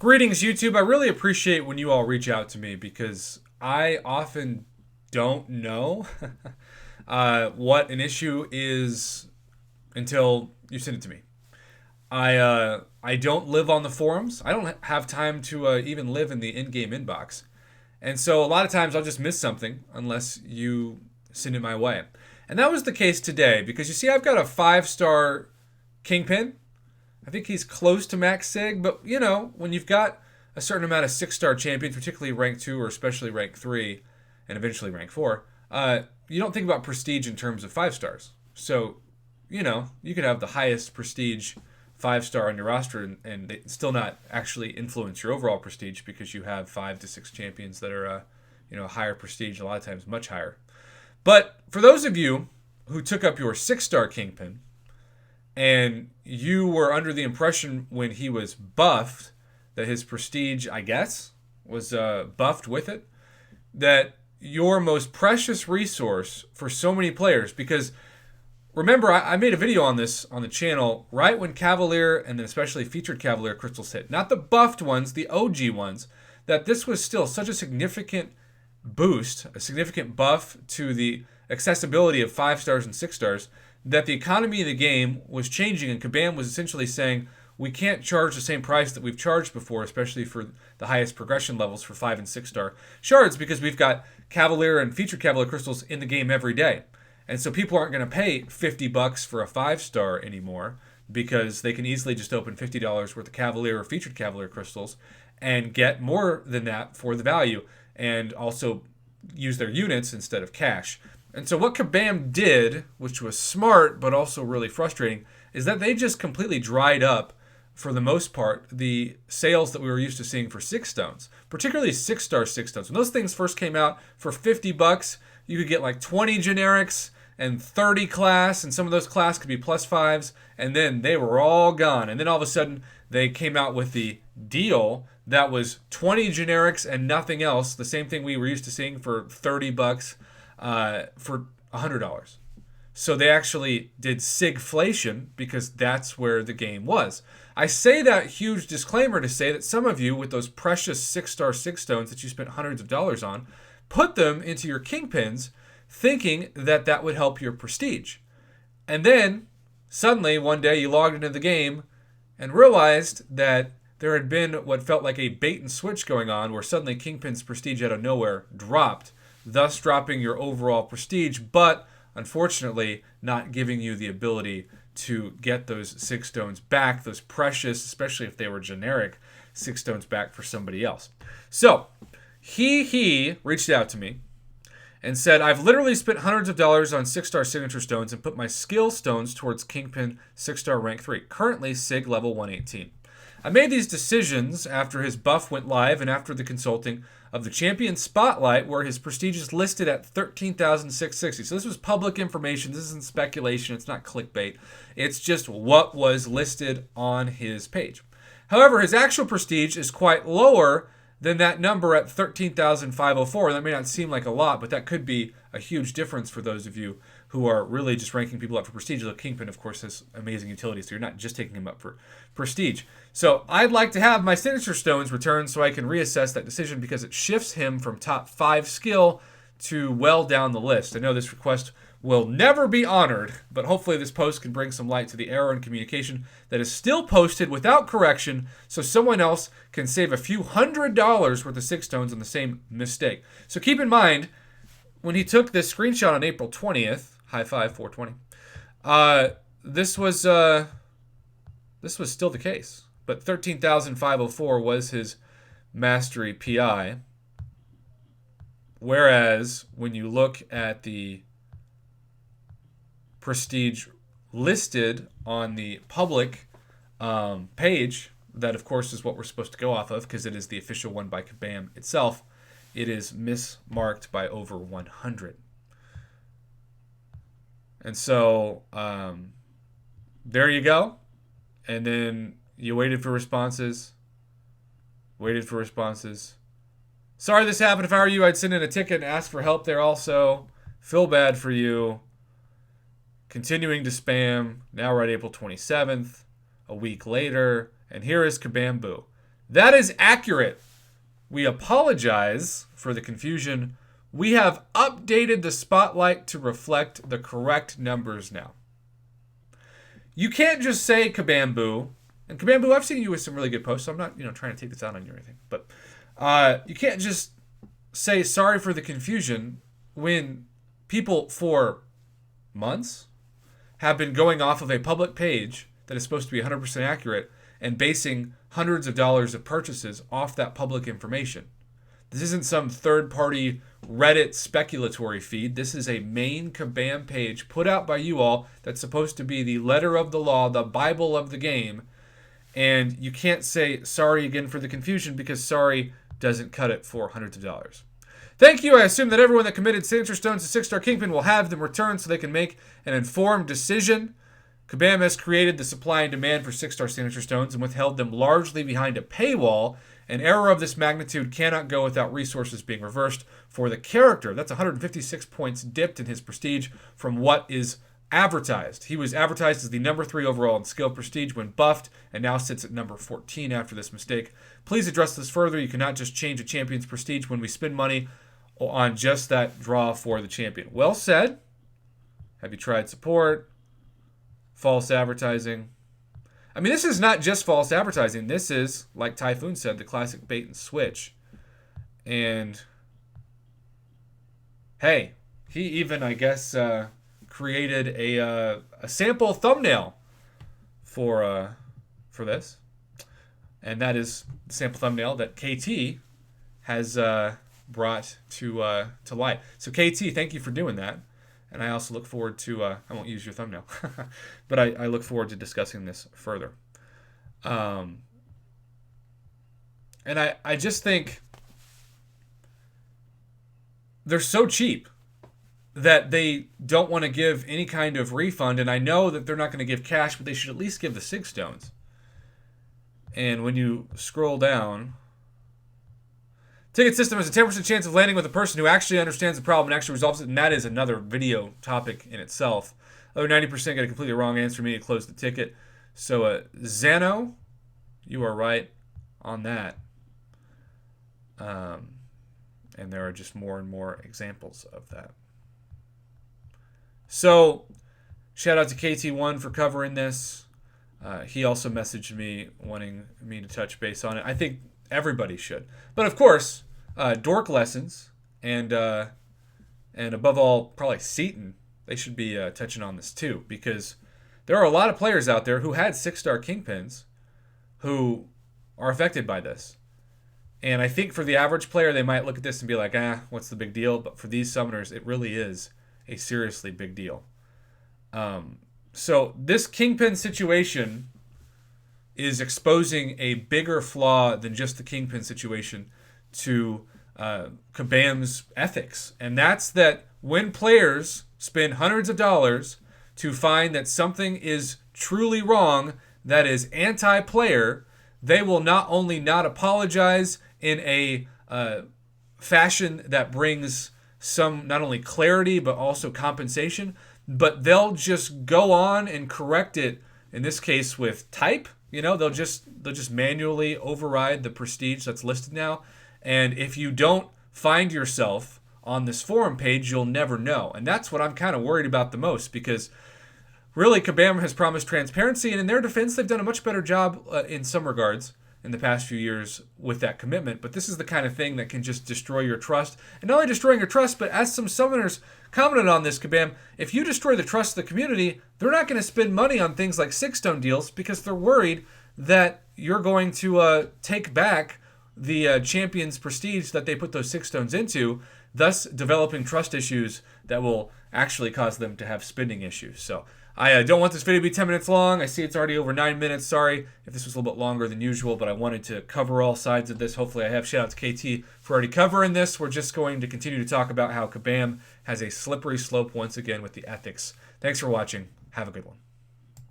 Greetings, YouTube. I really appreciate when you all reach out to me because I often don't know what an issue is until you send it to me. I don't live on the forums. I don't have time to even live in the in-game inbox, and so a lot of times I'll just miss something unless you send it my way. And that was the case today because you see, I've got a 5-star Kingpin. I think he's close to max sig, but you know, when you've got a certain amount of 6-star champions, particularly rank 2 or especially rank 3, and eventually rank 4, you don't think about prestige in terms of 5 stars. So, you know, you could have the highest prestige 5-star on your roster and still not actually influence your overall prestige because you have 5 to 6 champions that are, higher prestige, a lot of times much higher. But for those of you who took up your 6-star Kingpin, and you were under the impression when he was buffed that his prestige, I guess, was buffed with it, that your most precious resource for so many players, because remember, I made a video on this on the channel right when Cavalier and then especially featured Cavalier crystals hit, not the buffed ones, the OG ones, that this was still such a significant boost, a significant buff to the accessibility of 5 stars and 6 stars, that the economy of the game was changing, and Kabam was essentially saying, we can't charge the same price that we've charged before, especially for the highest progression levels for 5 and 6-star shards, because we've got Cavalier and featured Cavalier crystals in the game every day. And so people aren't going to pay $50 for a 5-star anymore because they can easily just open $50 worth of Cavalier or featured Cavalier crystals and get more than that for the value, and also use their units instead of cash. And so what Kabam did, which was smart but also really frustrating, is that they just completely dried up, for the most part, the sales that we were used to seeing for 6 stones, particularly 6-star 6 stones. When those things first came out for $50, you could get like 20 generics and 30 class, and some of those class could be +5s, and then they were all gone. And then all of a sudden, they came out with the deal that was 20 generics and nothing else, the same thing we were used to seeing for $30 for $100. So they actually did sigflation because that's where the game was. I say that huge disclaimer to say that some of you with those precious 6-star 6 stones that you spent hundreds of dollars on, put them into your Kingpins thinking that that would help your prestige. And then suddenly one day you logged into the game and realized that there had been what felt like a bait and switch going on, where suddenly Kingpin's prestige out of nowhere dropped, thus dropping your overall prestige, but unfortunately not giving you the ability to get those 6 stones back, those precious, especially if they were generic 6 stones back for somebody else. So he reached out to me and said, I've literally spent hundreds of dollars on 6-star signature stones and put my skill stones towards Kingpin 6-star rank 3, currently sig level 118. I made these decisions after his buff went live and after the consulting of the Champion Spotlight, where his prestige is listed at 13,660. So this was public information. This isn't speculation. It's not clickbait. It's just what was listed on his page. However, his actual prestige is quite lower than that number at 13,504. That may not seem like a lot, but that could be a huge difference for those of you who are really just ranking people up for prestige. Although Kingpin, of course, has amazing utility, so you're not just taking him up for prestige. So I'd like to have my signature stones returned so I can reassess that decision, because it shifts him from top 5 skill to well down the list. I know this request will never be honored, but hopefully this post can bring some light to the error in communication that is still posted without correction, so someone else can save a few $100s worth of 6 stones on the same mistake. So keep in mind, when he took this screenshot on April 20th, high five 420, this was still the case, but 13,504 was his mastery PI. Whereas when you look at the prestige listed on the public page, that of course is what we're supposed to go off of because it is the official one by Kabam itself, it is mismarked by over 100. And so there you go. And then you waited for responses. Sorry this happened. If I were you, I'd send in a ticket and ask for help there also. Feel bad for you. Continuing to spam. Now we're at April 27th, a week later. And here is Kabam Boo. That is accurate. We apologize for the confusion. We have updated the spotlight to reflect the correct numbers now. You can't just say Kabam. And Kabam, I've seen you with some really good posts, so I'm not, trying to take this out on you or anything. But you can't just say sorry for the confusion when people for months have been going off of a public page that is supposed to be 100% accurate and basing hundreds of dollars of purchases off that public information. This isn't some third-party Reddit speculatory feed. This is a main Kabam page put out by you all that's supposed to be the letter of the law, the Bible of the game. And you can't say sorry again for the confusion because sorry doesn't cut it for hundreds of dollars. Thank you. I assume that everyone that committed signature stones to 6-star Kingpin will have them returned so they can make an informed decision. Kabam has created the supply and demand for 6-star signature stones and withheld them largely behind a paywall. An error of this magnitude cannot go without resources being reversed for the character. That's 156 points dipped in his prestige from what is advertised. He was advertised as the number 3 overall in skill prestige when buffed and now sits at number 14 after this mistake. Please address this further. You cannot just change a champion's prestige when we spend money on just that draw for the champion. Well said. Have you tried support? False advertising. I mean, this is not just false advertising. This is, like Typhoon said, the classic bait and switch. And, hey, he even, I guess, created a sample thumbnail for this. And that is the sample thumbnail that KT has brought to light. So, KT, thank you for doing that. And I also look forward to, I won't use your thumbnail, but I look forward to discussing this further. And I just think they're so cheap that they don't want to give any kind of refund. And I know that they're not going to give cash, but they should at least give the 6 stones. And when you scroll down, ticket system has a 10% chance of landing with a person who actually understands the problem and actually resolves it, and that is another video topic in itself. Other 90% get a completely wrong answer, meaning to close the ticket. So, Zano, you are right on that. And there are just more and more examples of that. So, shout out to KT1 for covering this. He also messaged me wanting me to touch base on it. I think everybody should. But of course, Dork Lessons and above all, probably Seaton, they should be touching on this too, because there are a lot of players out there who had 6-star Kingpins who are affected by this. And I think for the average player, they might look at this and be like, what's the big deal? But for these summoners, it really is a seriously big deal. So this Kingpin situation is exposing a bigger flaw than just the Kingpin situation to Kabam's ethics. And that's that when players spend hundreds of dollars to find that something is truly wrong, that is anti-player, they will not only not apologize in a fashion that brings some not only clarity but also compensation, but they'll just go on and correct it, in this case with type. They'll just manually override the prestige that's listed now. And if you don't find yourself on this forum page, you'll never know. And that's what I'm kind of worried about the most, because really Kabam has promised transparency, and in their defense, they've done a much better job in some regards in the past few years with that commitment. But this is the kind of thing that can just destroy your trust. And not only destroying your trust, but as some summoners commented on this, Kabam, if you destroy the trust of the community, they're not going to spend money on things like 6-stone deals because they're worried that you're going to take back the champion's prestige that they put those 6 stones into, thus developing trust issues that will actually cause them to have spending issues. So I don't want this video to be 10 minutes long. I see it's already over 9 minutes. Sorry if this was a little bit longer than usual, but I wanted to cover all sides of this. Hopefully I have. Shout out to KT for already covering this. We're just going to continue to talk about how Kabam has a slippery slope once again with the ethics. Thanks for watching. Have a good one.